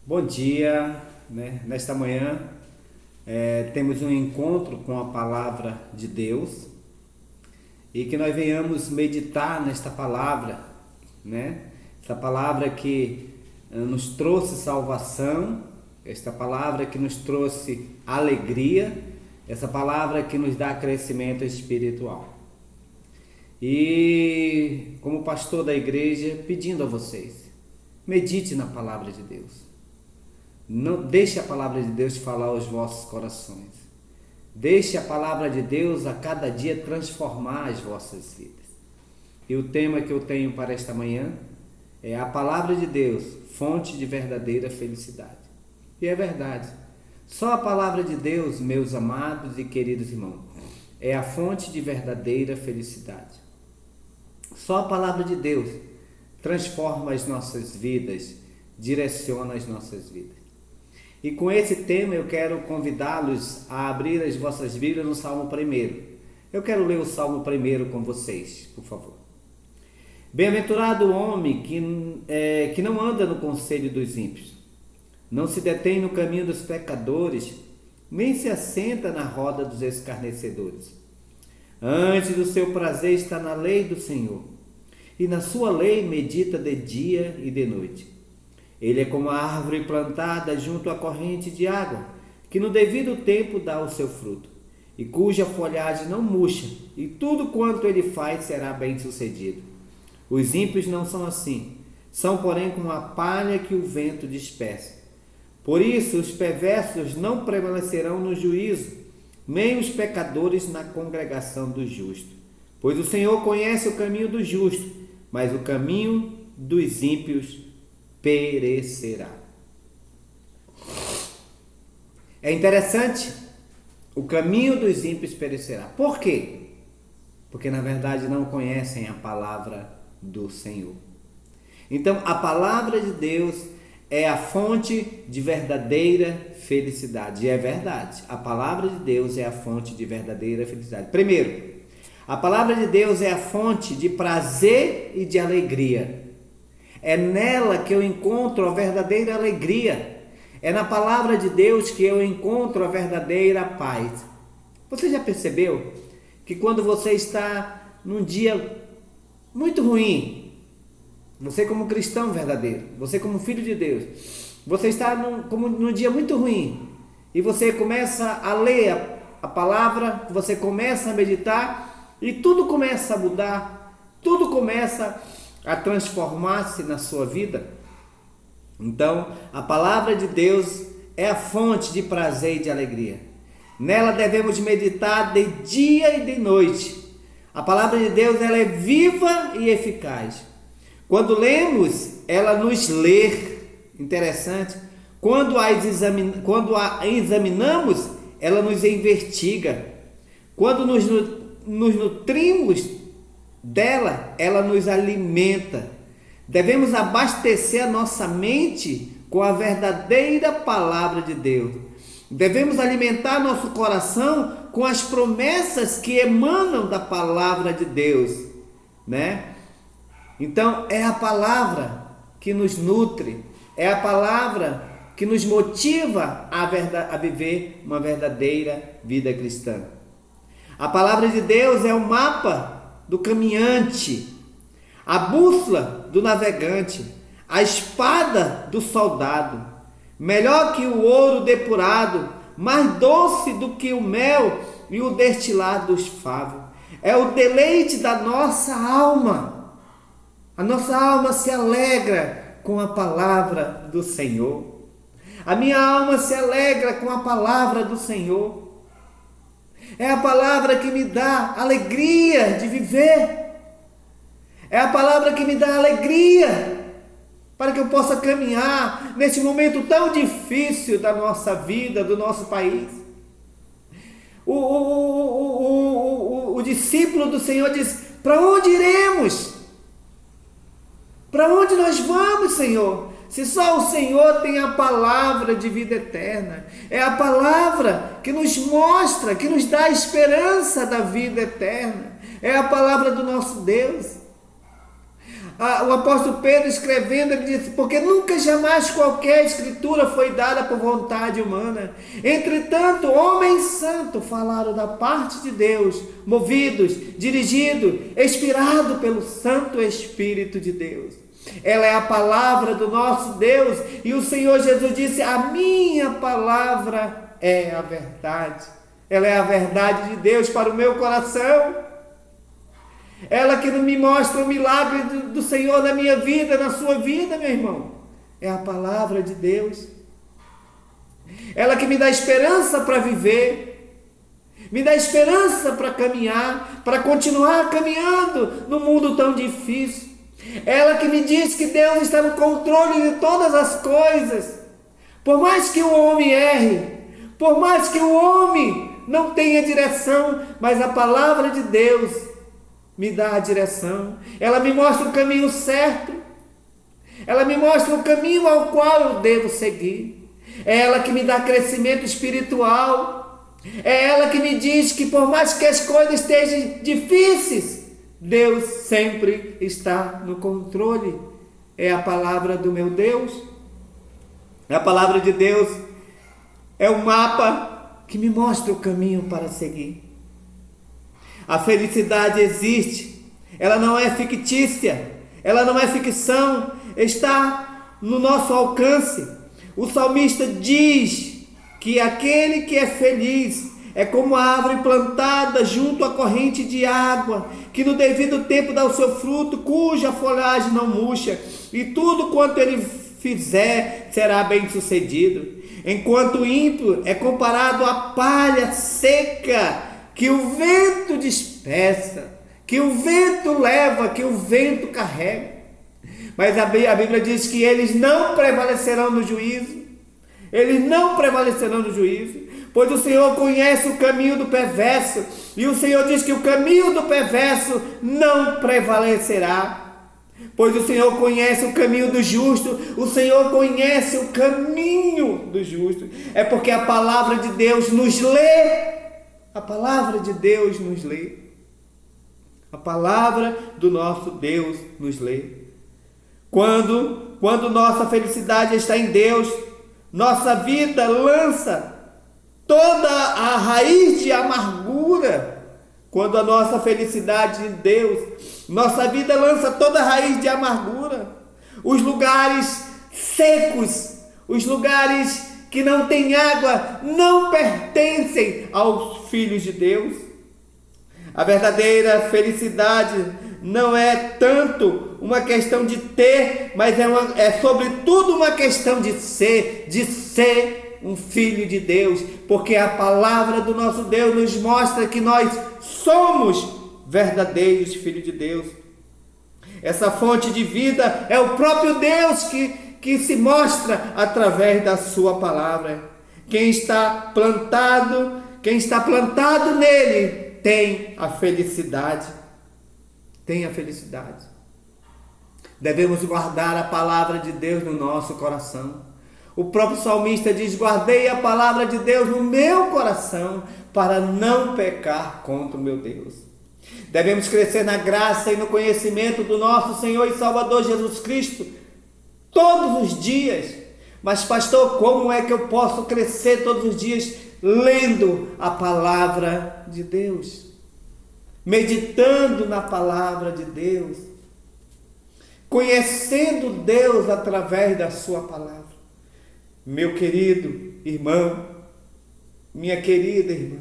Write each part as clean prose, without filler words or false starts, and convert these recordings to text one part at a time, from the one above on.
Bom dia, né? Nesta manhã temos um encontro com a palavra de Deus e que nós venhamos meditar nesta palavra, né? Esta palavra que nos trouxe salvação, esta palavra que nos trouxe alegria, essa palavra que nos dá crescimento espiritual. E como pastor da igreja, pedindo a vocês, medite na palavra de Deus. Não deixe a palavra de Deus falar aos vossos corações. Deixe a palavra de Deus a cada dia transformar as vossas vidas. E o tema que eu tenho para esta manhã é a palavra de Deus, fonte de verdadeira felicidade. E é verdade. Só a palavra de Deus, meus amados e queridos irmãos, é a fonte de verdadeira felicidade. Só a palavra de Deus transforma as nossas vidas, direciona as nossas vidas. E com esse tema eu quero convidá-los a abrir as vossas Bíblias no Salmo 1. Eu quero ler o Salmo 1 com vocês, por favor. Bem-aventurado o homem que não anda no conselho dos ímpios, não se detém no caminho dos pecadores, nem se assenta na roda dos escarnecedores. Antes do seu prazer está na lei do Senhor, e na sua lei medita de dia e de noite. Ele é como a árvore plantada junto à corrente de água, que no devido tempo dá o seu fruto, e cuja folhagem não murcha, e tudo quanto ele faz será bem sucedido. Os ímpios não são assim, são porém como a palha que o vento dispersa. Por isso os perversos não prevalecerão no juízo, nem os pecadores na congregação dos justos. Pois o Senhor conhece o caminho do justo, mas o caminho dos ímpios perecerá. É interessante, o caminho dos ímpios perecerá. Por quê? Porque na verdade não conhecem a palavra do Senhor. Então a palavra de Deus é a fonte de verdadeira felicidade. E é verdade, a palavra de Deus é a fonte de verdadeira felicidade. Primeiro, a palavra de Deus é a fonte de prazer e de alegria. É nela que eu encontro a verdadeira alegria. É na palavra de Deus que eu encontro a verdadeira paz. Você já percebeu que quando você está num dia muito ruim, você como cristão verdadeiro, você como filho de Deus, você está num dia muito ruim e você começa a ler a palavra, você começa a meditar e tudo começa a mudar, tudo começa a transformar-se na sua vida. Então, a palavra de Deus é a fonte de prazer e de alegria. Nela devemos meditar de dia e de noite. A palavra de Deus, ela é viva e eficaz. Quando lemos, ela nos lê. Interessante. Quando a examinamos, ela nos investiga. Quando nos nutrimos dela, ela nos alimenta. Devemos abastecer a nossa mente com a verdadeira palavra de Deus. Devemos alimentar nosso coração com as promessas que emanam da palavra de Deus, né? Então é a palavra que nos nutre, é a palavra que nos motiva a viver uma verdadeira vida cristã. A palavra de Deus é o mapa do caminhante, a bússola do navegante, a espada do soldado, melhor que o ouro depurado, mais doce do que o mel e o destilado dos favos. É o deleite da nossa alma. A nossa alma se alegra com a palavra do Senhor. A minha alma se alegra com a palavra do Senhor. É a palavra que me dá alegria de viver. É a palavra que me dá alegria para que eu possa caminhar nesse momento tão difícil da nossa vida, do nosso país. O discípulo do Senhor diz: para onde iremos? Para onde nós vamos, Senhor? Se só o Senhor tem a palavra de vida eterna. É a palavra que nos mostra, que nos dá a esperança da vida eterna. É a palavra do nosso Deus. o apóstolo Pedro escrevendo, ele disse: porque nunca jamais qualquer escritura foi dada por vontade humana. Entretanto, homens santos falaram da parte de Deus, movidos, dirigidos, inspirados pelo Santo Espírito de Deus. Ela é a palavra do nosso Deus, e o Senhor Jesus disse: a minha palavra é a verdade. Ela é a verdade de Deus para o meu coração. Ela que me mostra o milagre do Senhor na minha vida, na sua vida, meu irmão. É a palavra de Deus. Ela que me dá esperança para viver, me dá esperança para caminhar, para continuar caminhando no mundo tão difícil. Ela que me diz que Deus está no controle de todas as coisas. Por mais que o homem erre, por mais que o homem não tenha direção, mas a palavra de Deus me dá a direção. Ela me mostra o caminho certo. Ela me mostra o caminho ao qual eu devo seguir. É ela que me dá crescimento espiritual. É ela que me diz que por mais que as coisas estejam difíceis, Deus sempre está no controle. É a palavra do meu Deus. A palavra de Deus é o mapa que me mostra o caminho para seguir. A felicidade existe, ela não é fictícia, ela não é ficção, está no nosso alcance. O salmista diz que aquele que é feliz é como a árvore plantada junto à corrente de água, que no devido tempo dá o seu fruto, cuja folhagem não murcha, e tudo quanto ele fizer será bem sucedido. Enquanto o ímpio é comparado à palha seca, que o vento dispersa, que o vento leva, que o vento carrega. Mas a Bíblia diz que eles não prevalecerão no juízo. Eles não prevalecerão no juízo, pois o Senhor conhece o caminho do perverso, e o Senhor diz que o caminho do perverso não prevalecerá. Pois o Senhor conhece o caminho do justo, o Senhor conhece o caminho do justo. É porque a palavra de Deus nos lê. A palavra de Deus nos lê. A palavra do nosso Deus nos lê. Quando nossa felicidade está em Deus, nossa vida lança toda a raiz de amargura. Quando a nossa felicidade em Deus, nossa vida lança toda a raiz de amargura. Os lugares secos, os lugares que não têm água, não pertencem aos filhos de Deus. A verdadeira felicidade não é tanto uma questão de ter, mas é sobretudo uma questão de ser um filho de Deus, porque a palavra do nosso Deus nos mostra que nós somos verdadeiros filhos de Deus. Essa fonte de vida é o próprio Deus que se mostra através da sua palavra. Quem está plantado nele tem a felicidade. Tem a felicidade. Devemos guardar a palavra de Deus no nosso coração. O próprio salmista diz: guardei a palavra de Deus no meu coração para não pecar contra o meu Deus. Devemos crescer na graça e no conhecimento do nosso Senhor e Salvador Jesus Cristo todos os dias. Mas pastor, como é que eu posso crescer todos os dias? Lendo a palavra de Deus, meditando na palavra de Deus, conhecendo Deus através da sua palavra. Meu querido irmão, minha querida irmã,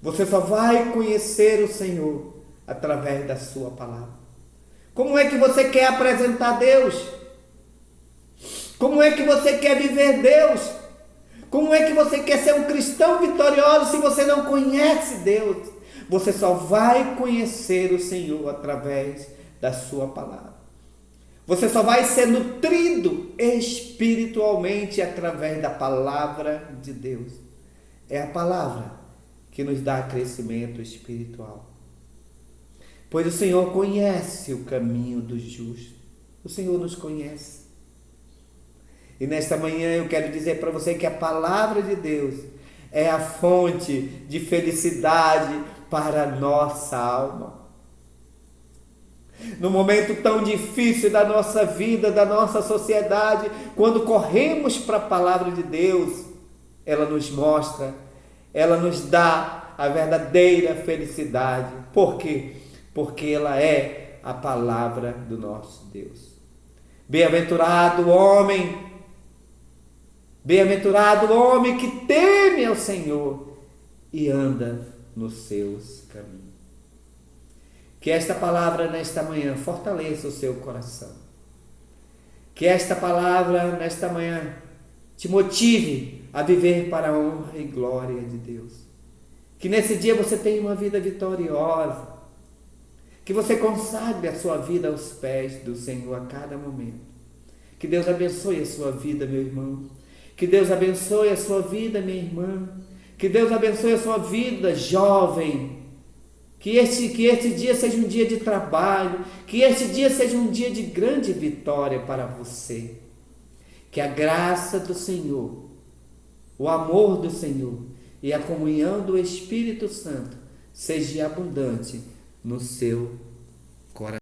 você só vai conhecer o Senhor através da sua palavra. Como é que você quer apresentar Deus? Como é que você quer viver Deus? Como é que você quer ser um cristão vitorioso se você não conhece Deus? Você só vai conhecer o Senhor através da sua palavra. Você só vai ser nutrido espiritualmente através da palavra de Deus. É a palavra que nos dá crescimento espiritual. Pois o Senhor conhece o caminho do justo. O Senhor nos conhece. E nesta manhã eu quero dizer para você que a palavra de Deus é a fonte de felicidade para a nossa alma. No momento tão difícil da nossa vida, da nossa sociedade, quando corremos para a palavra de Deus, ela nos mostra, ela nos dá a verdadeira felicidade. Por quê? Porque ela é a palavra do nosso Deus. Bem-aventurado o homem que teme ao Senhor e anda nos seus caminhos. Que esta palavra nesta manhã fortaleça o seu coração. Que esta palavra nesta manhã te motive a viver para a honra e glória de Deus. Que nesse dia você tenha uma vida vitoriosa. Que você consagre a sua vida aos pés do Senhor a cada momento. Que Deus abençoe a sua vida, meu irmão. Que Deus abençoe a sua vida, minha irmã. Que Deus abençoe a sua vida, jovem. Que este dia seja um dia de trabalho. Que este dia seja um dia de grande vitória para você. Que a graça do Senhor, o amor do Senhor e a comunhão do Espírito Santo seja abundante no seu